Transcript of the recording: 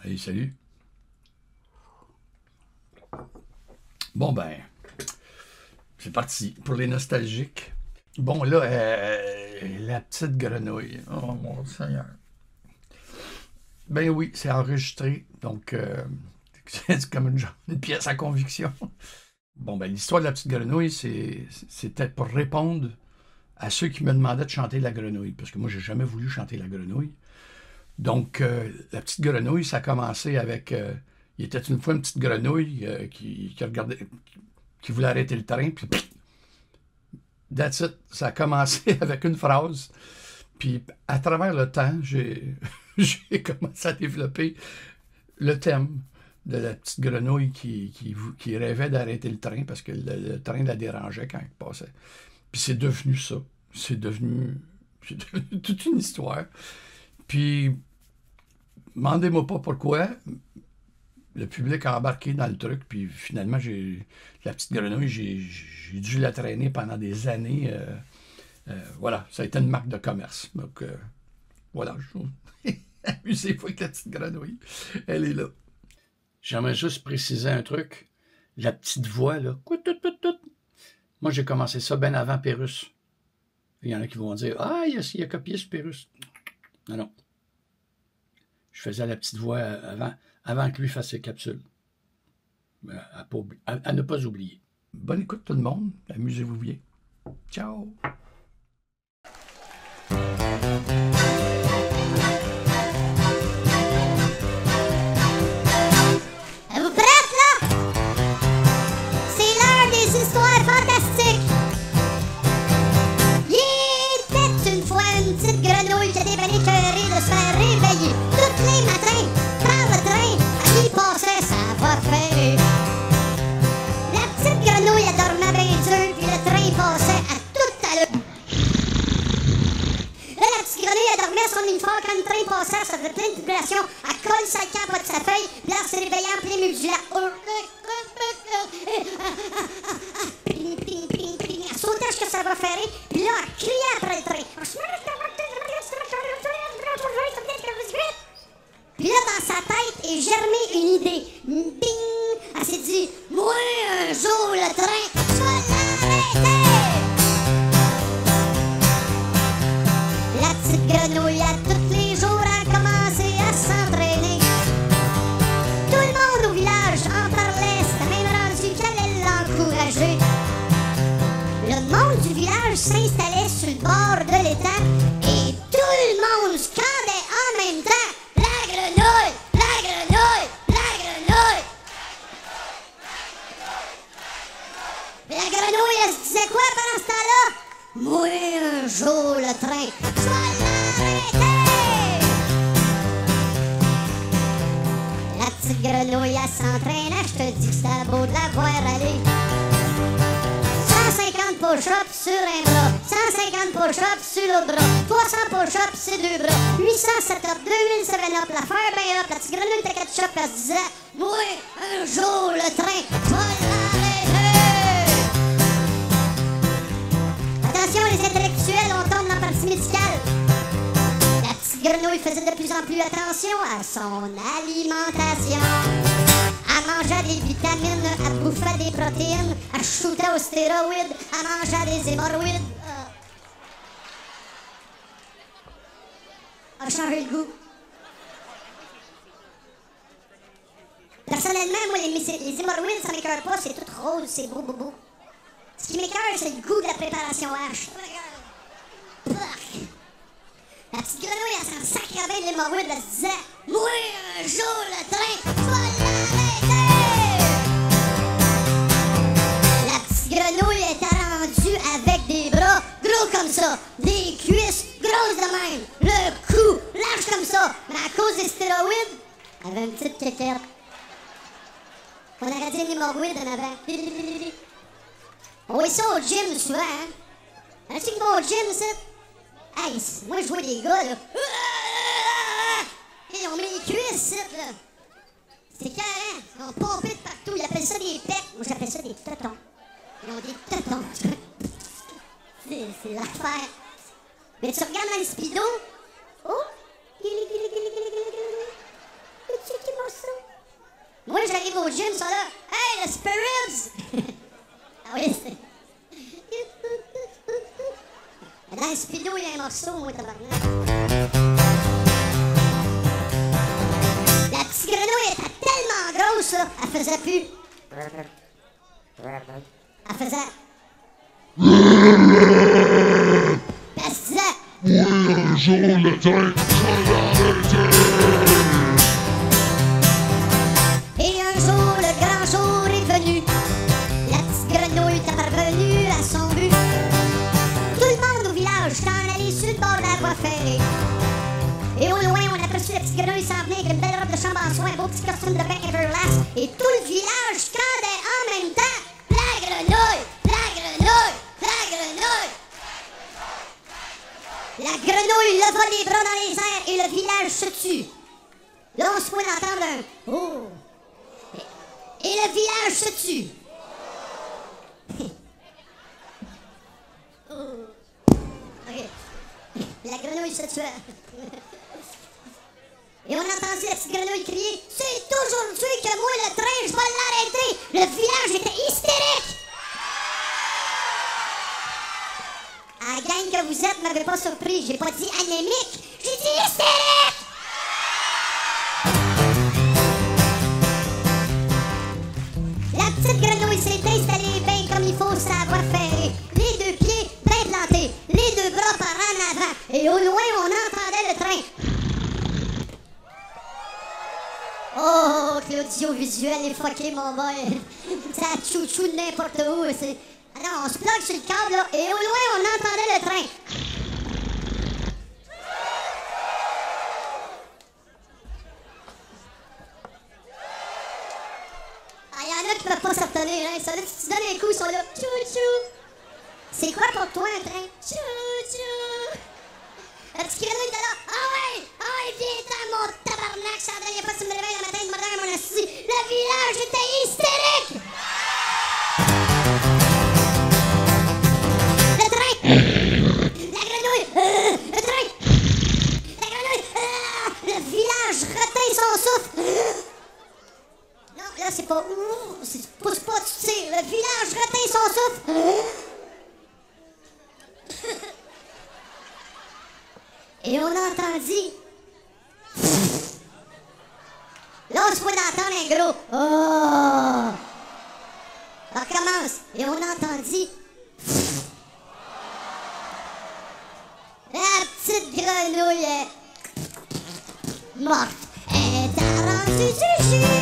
Allez, salut. Bon, ben, c'est parti pour les nostalgiques. Bon, là, la petite grenouille. Oh, mon Seigneur. Ben oui, c'est enregistré, donc c'est comme une pièce à conviction. Bon, ben, l'histoire de la petite grenouille, c'était pour répondre à ceux qui me demandaient de chanter la grenouille, parce que moi, j'ai jamais voulu chanter la grenouille. Donc, la petite grenouille, ça a commencé avec... il était une fois une petite grenouille qui regardait, qui voulait arrêter le train, puis that's it. Ça a commencé avec une phrase. Puis, à travers le temps, j'ai commencé à développer le thème de la petite grenouille qui rêvait d'arrêter le train parce que le train la dérangeait quand il passait. Puis c'est devenu ça. C'est devenu toute une histoire. Puis, demandez-moi pas pourquoi. Le public a embarqué dans le truc, puis finalement, la petite grenouille, j'ai dû la traîner pendant des années. Voilà, ça a été une marque de commerce. Donc, voilà, amusez-vous avec la petite grenouille. Elle est là. J'aimerais juste préciser un truc. La petite voix, là. Moi, j'ai commencé ça bien avant Pérusse. Il y en a qui vont dire « Ah, il a copié ce Pérusse. » Non, non. Je faisais la petite voix avant que lui fasse ses capsules. À ne pas oublier. Bonne écoute tout le monde. Amusez-vous bien. Ciao! Êtes-vous prêtes, là? C'est l'heure des histoires fantastiques. Il était une fois une petite grenouille qui était bien écœurée de se faire réveiller tous les matins par le train à qui passait sa voix ferrée. La petite grenouille, elle dormait bien dur, puis le train passait à toute allure. Là, la petite grenouille, elle dormait son uniforme quand le train passait, ça faisait plein de vibrations. Elle colle sa capote de sa feuille, puis là, elle se réveillait en plein milieu du lac. Elle sautait jusqu'à sa voix ferrée, puis là, elle criait après le train. Puis là, dans sa tête est germée une idée. Bing! Elle s'est dit, moi, un jour, le train, je vais l'arrêter! La petite grenouille, à tous les jours, a commencé à s'entraîner. Tout le monde au village en parlait, c'était même rendu qu'elle allait l'encourager. Le monde du village s'installait sur le bord de l'étang et tout le monde scandait en même temps. La grenouille! La grenouille! La grenouille! La grenouille, elle se disait quoi pendant ce temps-là? Moi, un jour, le train, je vais l'arrêter! La petite grenouille, elle s'entraînait, je te dis que c'était beau de la voir aller. 150 push-ups sur un bras, 150 push-ups sur l'autre bras, 300 push-ups sur deux bras, 800 set-up, 2000 7-up, la faire bien up, la petite grenouille de ketchup, elle se disait, moi, un jour, le train, je vais l'arrêter! Attention, les intellectuels, on tombe dans la partie médicale. La petite grenouille faisait de plus en plus attention à son alimentation. Elle mangeait des vitamines, elle bouffait des protéines, elle shootait aux stéroïdes, elle mangeait des hémorroïdes. Elle a changé le goût. Personnellement, moi, les hémorroïdes, ça m'écoeure pas, c'est tout rose, c'est beau, beau, beau. Ce qui m'écoeure, c'est le goût de la préparation H. La petite grenouille, elle s'en sacrait bien de l'hémorroïde, elle se disait, moi, un jour, le train, je vais l'arrêter! La petite grenouille était rendue avec des bras gros comme ça, des cuisses grosses de même, le cou large comme ça, mais à cause des stéroïdes, elle avait une petite quéquette. On aurait dit une hémorroïde en avant. On voit ça au gym souvent, hein? As-tu qui vont au gym, ça? Hey, moi, je vois des gars, là. Ils ont mis les cuisses, là. C'est carré. Ils ont pompé de partout. Ils appellent ça des pecs. Moi, j'appelle ça des tétons. Ils ont des tétons. C'est l'affaire. Mais tu regardes dans les speedos. Oh! au gym, ça là. Hey, le Spirits! Ah oui, c'est. Dans le speedo, il y a un morceau, moi, tabarnak. La petite grenouille était tellement grosse, là, elle faisait plus. Elle faisait. Elle se disait. Et un jour, le grand jour est venu. La petite grenouille est parvenue à son but. Tout le monde au village s'en allait sur le bord de la voie ferrée. Et au loin, on aperçut la petite grenouille s'en venir avec une belle robe de chambre en soie, un beau petit costume de bain Everlast. Et tout le village scandait en même temps. La grenouille! La grenouille! La grenouille! La grenouille leva les bras dans les airs et le village se tut. Là, on se pouvait entendre un « Oh! » Et le village se tut. OK. La grenouille se tuait. Et on a entendu la petite grenouille crier « C'est aujourd'hui que moi, le train, je vais l'arrêter! » Le village était hystérique! À la gang que vous êtes m'avez pas surpris. J'ai pas dit anémique, j'ai dit hystérique! La petite grenouille s'est installée bien comme il faut sur la voie ferrée. Les deux pieds bien plantés, les deux bras par en avant. Et au loin, on entendait le train. Oh, que l'audiovisuel est fucké, mon boy. Ça chou-chou de n'importe où. Ah non, on se plug sur le câble, là, et au loin, on entendait le train. Ah, y'en a qui peuvent pas s'obtenir, hein. Ça, là, tu te donnes un coup, ils sont là. Chou-chou. C'est quoi pour toi, un train? Chou-chou. La petite grenouille était là. Ah ouais, viens-t'en, mon tabarnak. C'est la dernière fois que tu me réveilles le matin de madame, mon assis. Le village était hystérique. Le train. La grenouille. Le train. La grenouille. Le village retint son souffle. Non, là, c'est pas. Pousse pas, tu tires. Le village retint son souffle. Et on entendit. Là, on se pouvait entendre un gros. Oh! On recommence. Et on entendit. La petite grenouille est morte. Elle t'a rendu du jus.